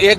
1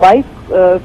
22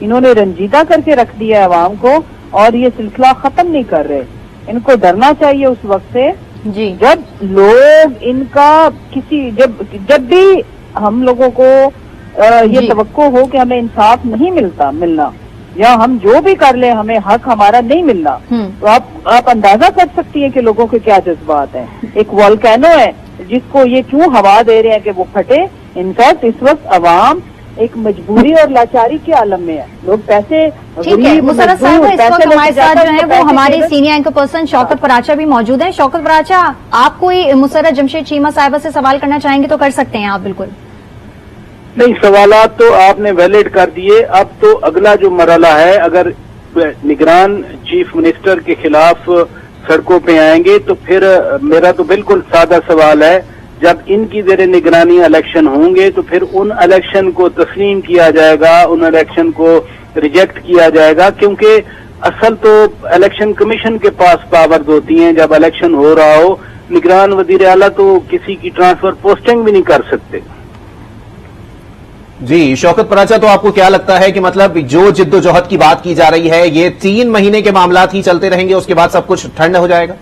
انہوں نے رنجیدہ کر کے رکھ دیا ہے عوام کو اور یہ سلسلہ ختم نہیں کر رہے. ان کو ڈرنا چاہیے اس وقت سے جی جب لوگ ان کا جب بھی ہم لوگوں کو یہ توقع ہو کہ ہمیں انصاف نہیں ملنا یا ہم جو بھی کر لیں ہمیں حق ہمارا نہیں ملنا, تو آپ اندازہ کر سکتی ہیں کہ لوگوں کے کیا جذبات ہیں. ایک والکینو ہے جس کو یہ کیوں ہوا دے رہے ہیں کہ وہ پھٹے. انفیکٹ اس وقت عوام ایک مجبوری اور لاچاری کے عالم میں ہے. لوگ پیسے ٹھیک ہے. مسرت صاحب اس وقت ہمارے ساتھ جو ہیں وہ ہمارے سینئر اینکر پرسن شوکت پراچا بھی موجود ہیں. شوکت پراچا, آپ کوئی مسرت جمشید چیمہ صاحبہ سے سوال کرنا چاہیں گے تو کر سکتے ہیں آپ. بالکل نہیں, سوالات تو آپ نے ویلڈ کر دیے. اب تو اگلا جو مرحلہ ہے, اگر نگران چیف منسٹر کے خلاف سڑکوں پہ آئیں گے تو پھر میرا تو بالکل سادہ سوال ہے, جب ان کی زیر نگرانی الیکشن ہوں گے تو پھر ان الیکشن کو تسلیم کیا جائے گا, ان الیکشن کو ریجیکٹ کیا جائے گا, کیونکہ اصل تو الیکشن کمیشن کے پاس پاورز ہوتی ہیں. جب الیکشن ہو رہا ہو, نگران وزیر اعلیٰ تو کسی کی ٹرانسفر پوسٹنگ بھی نہیں کر سکتے. جی شوکت پراچا, تو آپ کو کیا لگتا ہے کہ مطلب جو جد و جہد کی بات کی جا رہی ہے یہ 3 مہینے کے معاملات ہی چلتے رہیں گے, اس کے بعد سب کچھ ٹھنڈ ہو جائے گا؟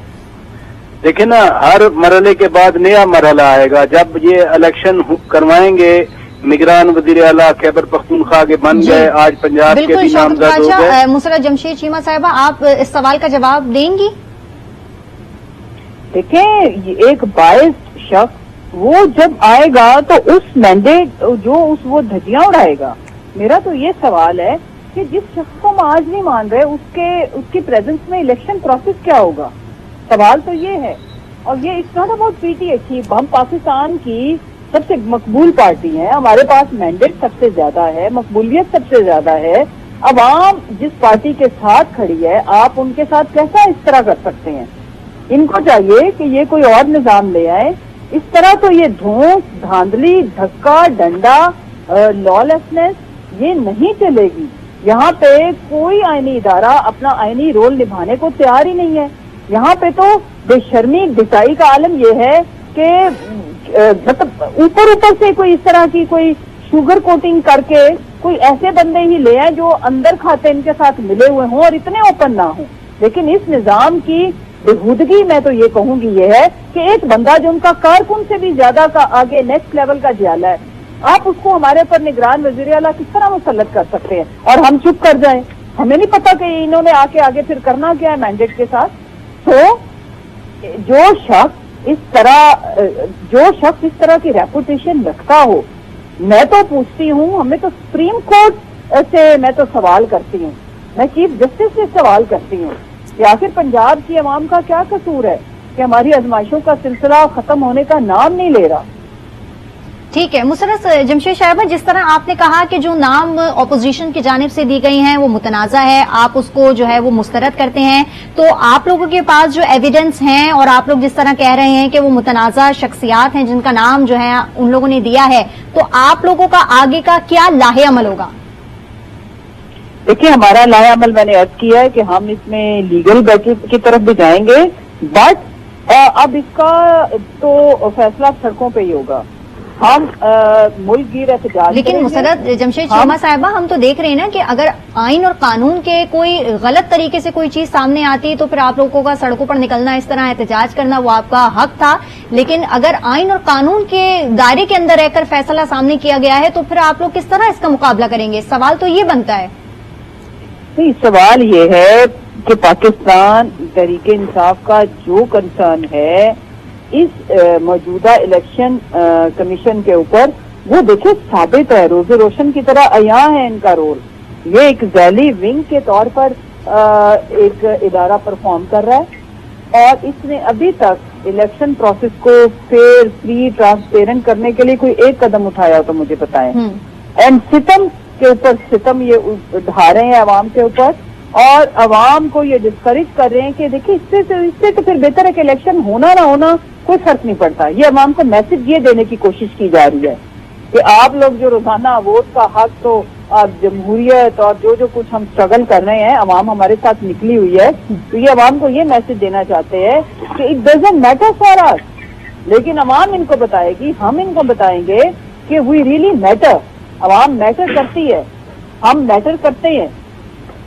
دیکھیں نا, ہر مرحلے کے بعد نیا مرحلہ آئے گا. جب یہ الیکشن کروائیں گے, نگران وزیر اعلیٰ خیبر پختونخوا کے بن گئے, آج پنجاب کے بھی نامزد ہو گئے. مسرت جمشید چیمہ صاحبہ, آپ اس سوال کا جواب دیں گی؟ دیکھیں, ایک باعث شخص وہ جب آئے گا تو اس مینڈیٹ وہ دھجیاں اڑائے گا. میرا تو یہ سوال ہے کہ جس شخص کو ہم آج نہیں مان رہے اس کی پریزنس میں الیکشن پروسیس کیا ہوگا. سوال تو یہ ہے. اور یہ it's not about P T H. ہم پاکستان کی سب سے مقبول پارٹی ہیں, ہمارے پاس مینڈیٹ سب سے زیادہ ہے, مقبولیت سب سے زیادہ ہے. عوام جس پارٹی کے ساتھ کھڑی ہے, آپ ان کے ساتھ کیسا اس طرح کر سکتے ہیں؟ ان کو چاہیے کہ یہ کوئی اور نظام لے آئے. اس طرح تو یہ دھونس, دھاندلی, دھکا, ڈنڈا, لا لیسنس یہ نہیں چلے گی. یہاں پہ کوئی آئینی ادارہ اپنا آئینی رول نبھانے کو تیار ہی نہیں ہے. یہاں پہ تو بے شرمی ڈسائی کا عالم یہ ہے کہ مطلب اوپر سے کوئی اس طرح کی کوئی شوگر کوٹنگ کر کے کوئی ایسے بندے ہی لے آئے جو اندر کھاتے ان کے ساتھ ملے ہوئے ہوں اور اتنے اوپن نہ ہوں. لیکن اس نظام کی بےہودگی میں تو یہ کہوں گی یہ ہے کہ ایک بندہ جو ان کا کارکن سے بھی زیادہ کا آگے نیکسٹ لیول کا جیالا ہے, آپ اس کو ہمارے اوپر نگران وزیر اعلیٰ کس طرح مسلط کر سکتے ہیں اور ہم چپ کر جائیں؟ ہمیں نہیں پتا کہ انہوں نے آگے پھر کرنا کیا ہے مینڈیٹ کے ساتھ. تو جو شخص اس طرح کی ریپوٹیشن رکھتا ہو, میں تو پوچھتی ہوں, ہمیں تو سپریم کورٹ سے میں تو سوال کرتی ہوں, میں چیف جسٹس سے سوال کرتی ہوں کہ آخر پنجاب کی عوام کا کیا قصور ہے کہ ہماری آزمائشوں کا سلسلہ ختم ہونے کا نام نہیں لے رہا. ٹھیک ہے. مسرت جمشید صاحبہ, جس طرح آپ نے کہا کہ جو نام اپوزیشن کی جانب سے دی گئی ہیں وہ متنازع ہے, آپ اس کو جو ہے وہ مسترد کرتے ہیں, تو آپ لوگوں کے پاس جو ایویڈنس ہیں اور آپ لوگ جس طرح کہہ رہے ہیں کہ وہ متنازع شخصیات ہیں جن کا نام جو ہے ان لوگوں نے دیا ہے, تو آپ لوگوں کا آگے کا کیا لاہے عمل ہوگا؟ دیکھیے, ہمارا لاہے عمل میں نے عرض کیا ہے کہ ہم اس میں لیگل بیٹل کی طرف بھی جائیں گے, بٹ اب اس کا تو فیصلہ سڑکوں پہ ہی ہوگا. ہم ملک گیر احتجاج. لیکن مسرت جمشید چیمہ صاحبہ, ہم تو دیکھ رہے ہیں نا کہ اگر آئین اور قانون کے کوئی غلط طریقے سے کوئی چیز سامنے آتی تو پھر آپ لوگوں کا سڑکوں پر نکلنا, اس طرح احتجاج کرنا وہ آپ کا حق تھا. لیکن اگر آئین اور قانون کے دائرے کے اندر رہ کر فیصلہ سامنے کیا گیا ہے تو پھر آپ لوگ کس طرح اس کا مقابلہ کریں گے؟ سوال تو یہ بنتا ہے. سوال یہ ہے کہ پاکستان تحریک انصاف کا جو کنسرن ہے اس موجودہ الیکشن کمیشن کے اوپر, وہ دیکھیں ثابت ہے, روز روشن کی طرح عیاں ہے ان کا رول. یہ ایک ذیلی ونگ کے طور پر ایک ادارہ پرفارم کر رہا ہے اور اس نے ابھی تک الیکشن پروسیس کو فیئر, فری, ٹرانسپیرنٹ کرنے کے لیے کوئی ایک قدم اٹھایا ہو تو مجھے بتائیں. اینڈ ستم کے اوپر ستم یہ ڈھا رہے ہیں عوام کے اوپر, اور عوام کو یہ ڈسکریج کر رہے ہیں کہ دیکھیں اس سے تو پھر بہتر ہے کہ الیکشن ہونا نہ ہونا کوئی فرق نہیں پڑتا. یہ عوام کو میسج یہ دینے کی کوشش کی جا رہی ہے کہ آپ لوگ جو روزانہ ووٹ کا حق, تو جمہوریت اور جو کچھ ہم اسٹرگل کر رہے ہیں, عوام ہمارے ساتھ نکلی ہوئی ہے, تو یہ عوام کو یہ میسج دینا چاہتے ہیں کہ اٹ ڈزنٹ میٹر فار اس. لیکن عوام ان کو بتائے گی, ہم ان کو بتائیں گے کہ وی ریئلی میٹر. عوام میٹر کرتی ہے. ہم میٹر کرتے ہیں.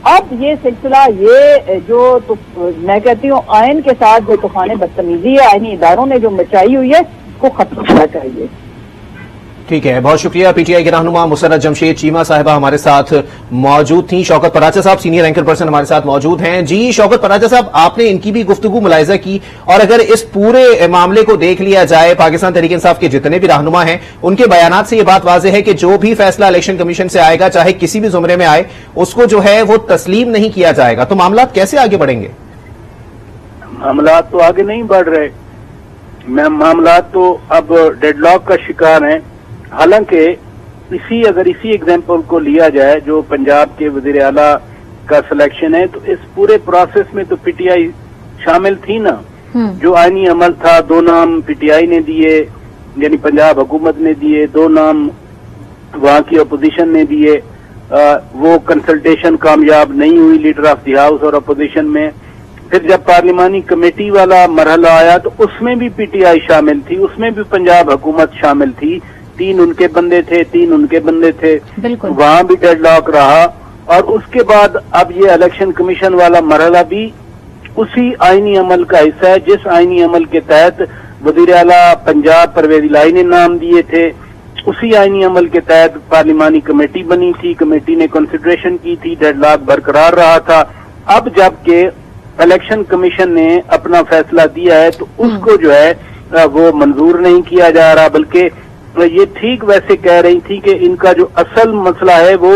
اب یہ سلسلہ یہ جو تو میں کہتی ہوں آئین کے ساتھ جو طوفان بدتمیزی ہے آئینی اداروں نے جو مچائی ہوئی ہے اس کو ختم کرنا چاہیے. ٹھیک ہے، بہت شکریہ. پی ٹی آئی کے رہنما مسرت جمشید چیمہ صاحبہ ہمارے ساتھ موجود تھیں. شوکت پراچا صاحب سینئر اینکر پرسن ہمارے ساتھ موجود ہیں. جی شوکت پراچا صاحب، آپ نے ان کی بھی گفتگو ملاحظہ کی، اور اگر اس پورے معاملے کو دیکھ لیا جائے پاکستان تحریک انصاف کے جتنے بھی رہنما ہیں ان کے بیانات سے یہ بات واضح ہے کہ جو بھی فیصلہ الیکشن کمیشن سے آئے گا چاہے کسی بھی زمرے میں آئے اس کو جو ہے وہ تسلیم نہیں کیا جائے گا. تو معاملات کیسے آگے بڑھیں گے؟ معاملات تو آگے نہیں بڑھ رہے، معاملات تو اب ڈیڈ لاک کا شکار ہیں. حالانکہ اگر اسی ایگزامپل کو لیا جائے جو پنجاب کے وزیر اعلیٰ کا سلیکشن ہے، تو اس پورے پروسیس میں تو پی ٹی آئی شامل تھی نا. جو آئینی عمل تھا 2 نام پی ٹی آئی نے دیے، یعنی پنجاب حکومت نے دیے، 2 نام وہاں کی اپوزیشن نے دیے. وہ کنسلٹیشن کامیاب نہیں ہوئی لیڈر آف دی ہاؤس اور اپوزیشن میں. پھر جب پارلیمانی کمیٹی والا مرحلہ آیا تو اس میں بھی پی ٹی آئی شامل تھی، اس میں بھی پنجاب حکومت شامل تھی. 3 ان کے بندے تھے، 3 ان کے بندے تھے، وہاں بھی ڈیڈ لاک رہا. اور اس کے بعد اب یہ الیکشن کمیشن والا مرحلہ بھی اسی آئینی عمل کا حصہ ہے جس آئینی عمل کے تحت وزیر اعلیٰ پنجاب پرویز الہی نے نام دیے تھے. اسی آئینی عمل کے تحت پارلیمانی کمیٹی بنی تھی، کمیٹی نے کنسیڈریشن کی تھی، ڈیڈ لاک برقرار رہا تھا. اب جب کہ الیکشن کمیشن نے اپنا فیصلہ دیا ہے تو اس کو جو ہے وہ منظور نہیں کیا جا رہا، بلکہ یہ ٹھیک ویسے کہہ رہی تھی کہ ان کا جو اصل مسئلہ ہے وہ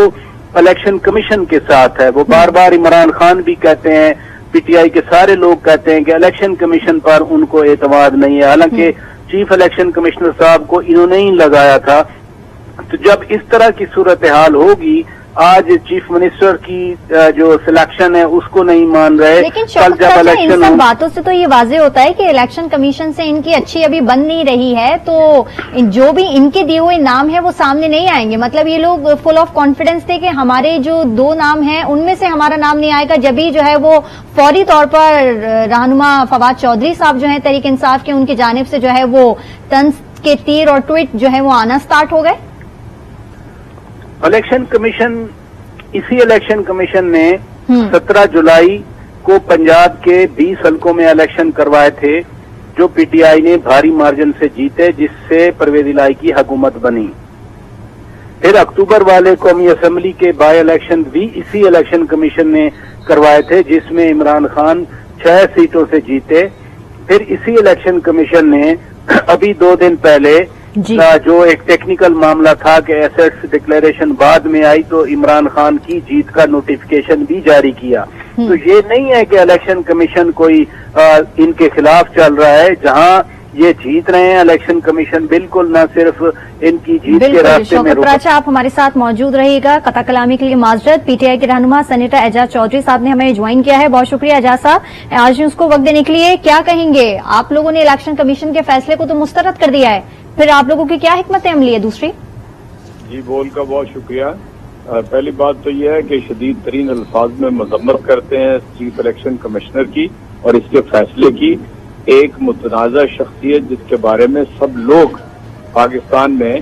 الیکشن کمیشن کے ساتھ ہے. وہ بار بار عمران خان بھی کہتے ہیں، پی ٹی آئی کے سارے لوگ کہتے ہیں کہ الیکشن کمیشن پر ان کو اعتماد نہیں ہے، حالانکہ چیف الیکشن کمشنر صاحب کو انہوں نے ہی لگایا تھا. تو جب اس طرح کی صورتحال ہوگی، آج چیف منسٹر کی جو سلیکشن ہے اس کو نہیں مان رہے، لیکن شوکت صاحب ان سب باتوں سے تو یہ واضح ہوتا ہے کہ الیکشن کمیشن سے ان کی اچھی ابھی بن نہیں رہی ہے، تو جو بھی ان کے دیے ہوئے نام ہیں وہ سامنے نہیں آئیں گے. مطلب یہ لوگ فل آف کانفیڈنس تھے کہ ہمارے جو 2 نام ہیں ان میں سے ہمارا نام نہیں آئے گا. جبھی جو ہے وہ فوری طور پر رہنما فواد چودھری صاحب جو ہیں تحریک انصاف کے، ان کی جانب سے جو ہے وہ طنز کے تیر اور ٹویٹ جو ہے وہ آنا سٹارٹ ہو گئے. اسی الیکشن کمیشن نے 17 جولائی کو پنجاب کے 20 حلقوں میں الیکشن کروائے تھے جو پی ٹی آئی نے بھاری مارجن سے جیتے، جس سے پرویز الہی کی حکومت بنی. پھر اکتوبر والے قومی اسمبلی کے بائی الیکشن بھی اسی الیکشن کمیشن نے کروائے تھے جس میں عمران خان 6 سیٹوں سے جیتے. پھر اسی الیکشن کمیشن نے ابھی 2 دن پہلے جو ایک ٹیکنیکل معاملہ تھا کہ ایسٹس ڈکلیریشن بعد میں آئی تو عمران خان کی جیت کا نوٹیفیکیشن بھی جاری کیا. تو یہ نہیں ہے کہ الیکشن کمیشن کوئی ان کے خلاف چل رہا ہے. جہاں یہ جیت رہے ہیں الیکشن کمیشن بالکل نہ صرف ان کی جیت کے راستے میں. شوکت پراچا آپ ہمارے ساتھ موجود رہیے گا. قطع کلامی کے لیے معذرت. پی ٹی آئی کے رہنما سینیٹر اعجاز چودھری صاحب نے ہمیں جوائن کیا ہے. بہت شکریہ اعجاز صاحب. آج اس کو وقت دینے کے لیے کیا کہیں گے؟ آپ لوگوں نے الیکشن کمیشن کے فیصلے کو تو مسترد کر دیا ہے، پھر آپ لوگوں کی کیا حکمت عملی ہے دوسری؟ جی بول کا بہت شکریہ. پہلی بات تو یہ ہے کہ شدید ترین الفاظ میں مذمت کرتے ہیں چیف الیکشن کمشنر کی اور اس کے فیصلے کی. ایک متنازع شخصیت جس کے بارے میں سب لوگ پاکستان میں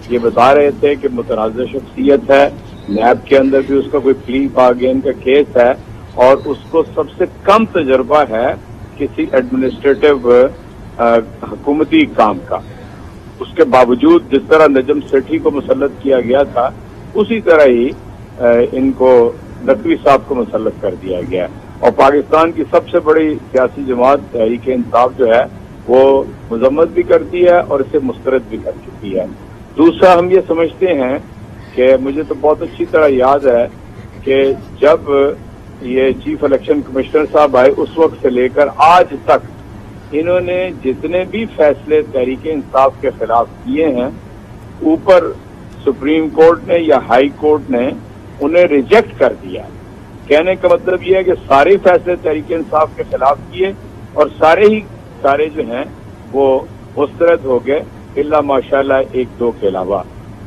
یہ بتا رہے تھے کہ متنازع شخصیت ہے، نیب کے اندر بھی اس کا کوئی پلی بارگین کا کیس ہے اور اس کو سب سے کم تجربہ ہے کسی ایڈمنسٹریٹو حکومتی کام کا. اس کے باوجود جس طرح نجم سیٹھی کو مسلط کیا گیا تھا اسی طرح ہی ان کو نقوی صاحب کو مسلط کر دیا گیا. اور پاکستان کی سب سے بڑی سیاسی جماعت تحریک انصاف جو ہے وہ مذمت بھی کرتی ہے اور اسے مسترد بھی کر چکی ہے. دوسرا ہم یہ سمجھتے ہیں کہ مجھے تو بہت اچھی طرح یاد ہے کہ جب یہ چیف الیکشن کمشنر صاحب آئے اس وقت سے لے کر آج تک انہوں نے جتنے بھی فیصلے تحریک انصاف کے خلاف کیے ہیں اوپر سپریم کورٹ نے یا ہائی کورٹ نے انہیں ریجیکٹ کر دیا. کہنے کا مطلب یہ ہے کہ سارے فیصلے تحریک انصاف کے خلاف کیے اور سارے جو ہیں وہ مسترد ہو گئے الا ماشاءاللہ 1-2 کے علاوہ.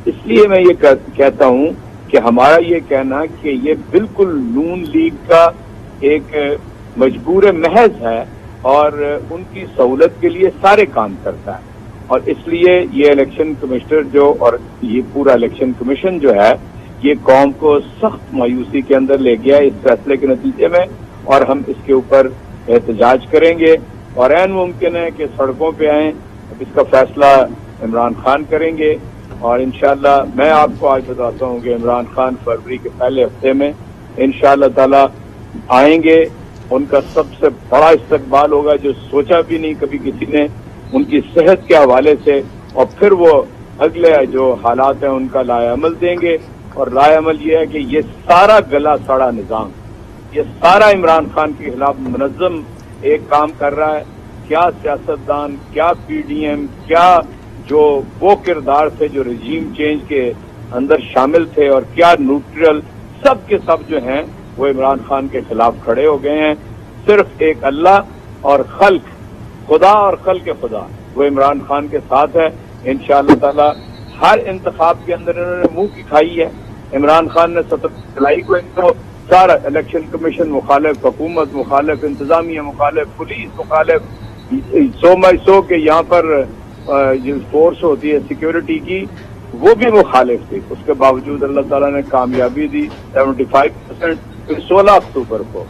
اس لیے میں یہ کہتا ہوں کہ ہمارا یہ کہنا کہ یہ بالکل نون لیگ کا ایک مجبور محض ہے اور ان کی سہولت کے لیے سارے کام کرتا ہے. اور اس لیے یہ الیکشن کمشنر جو اور یہ پورا الیکشن کمیشن جو ہے یہ قوم کو سخت مایوسی کے اندر لے گیا اس فیصلے کے نتیجے میں، اور ہم اس کے اوپر احتجاج کریں گے، اور عین ممکن ہے کہ سڑکوں پہ آئیں، اس کا فیصلہ عمران خان کریں گے، اور انشاءاللہ میں آپ کو آج بتاتا ہوں کہ عمران خان فروری کے پہلے ہفتے میں انشاءاللہ تعالی آئیں گے، ان کا سب سے بڑا استقبال ہوگا جو سوچا بھی نہیں کبھی کسی نے، ان کی صحت کے حوالے سے، اور پھر وہ اگلے جو حالات ہیں ان کا لائے عمل دیں گے، اور لائے عمل یہ ہے کہ یہ سارا گلا سڑا نظام، یہ سارا عمران خان کے خلاف منظم ایک کام کر رہا ہے، کیا سیاستدان، کیا پی ڈی ایم، کیا جو وہ کردار تھے جو رجیم چینج کے اندر شامل تھے، اور کیا نیوٹرل، سب کے سب جو ہیں وہ عمران خان کے خلاف کھڑے ہو گئے ہیں۔ صرف ایک اللہ اور خلق، خدا اور خلق خدا، وہ عمران خان کے ساتھ ہے۔ انشاءاللہ تعالی ہر انتخاب کے اندر انہوں نے منہ کی کھائی ہے۔ عمران خان نے 17 جولائی کو ان کو سارا الیکشن کمیشن مخالف، حکومت مخالف، انتظامیہ مخالف، پولیس مخالف، سو کہ یہاں پر جو فورس ہوتی ہے سیکیورٹی کی وہ بھی مخالف تھی، اس کے باوجود اللہ تعالیٰ نے کامیابی دی 75%۔ پھر 16 اکتوبر کو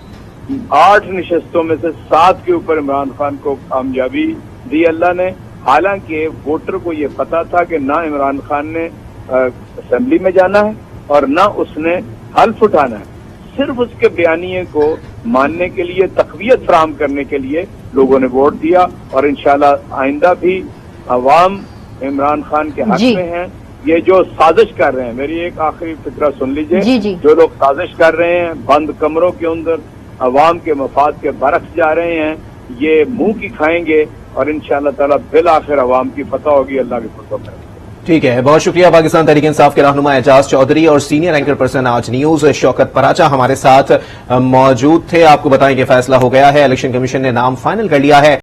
8 نشستوں میں سے 7 کے اوپر عمران خان کو کامیابی دی اللہ نے، حالانکہ ووٹر کو یہ پتا تھا کہ نہ عمران خان نے اسمبلی میں جانا ہے اور نہ اس نے حلف اٹھانا ہے، صرف اس کے بیانیے کو ماننے کے لیے، تقویت فراہم کرنے کے لیے لوگوں نے ووٹ دیا، اور انشاءاللہ آئندہ بھی عوام عمران خان کے حق میں ہیں۔ یہ جو سازش کر رہے ہیں، میری ایک آخری فکرہ سن لیجئے، جو لوگ سازش کر رہے ہیں بند کمروں کے اندر عوام کے مفاد کے برعکس جا رہے ہیں، یہ منہ کی کھائیں گے، اور انشاءاللہ تعالیٰ بالآخر عوام کی فتح ہوگی اللہ کے فضل سے۔ ٹھیک ہے، بہت شکریہ۔ پاکستان تحریک انصاف کے رہنما اعجاز چودھری اور سینئر اینکر پرسن آج نیوز شوکت پراچا ہمارے ساتھ موجود تھے۔ آپ کو بتائیں کہ فیصلہ ہو گیا ہے، الیکشن کمیشن نے نام فائنل کر لیا ہے۔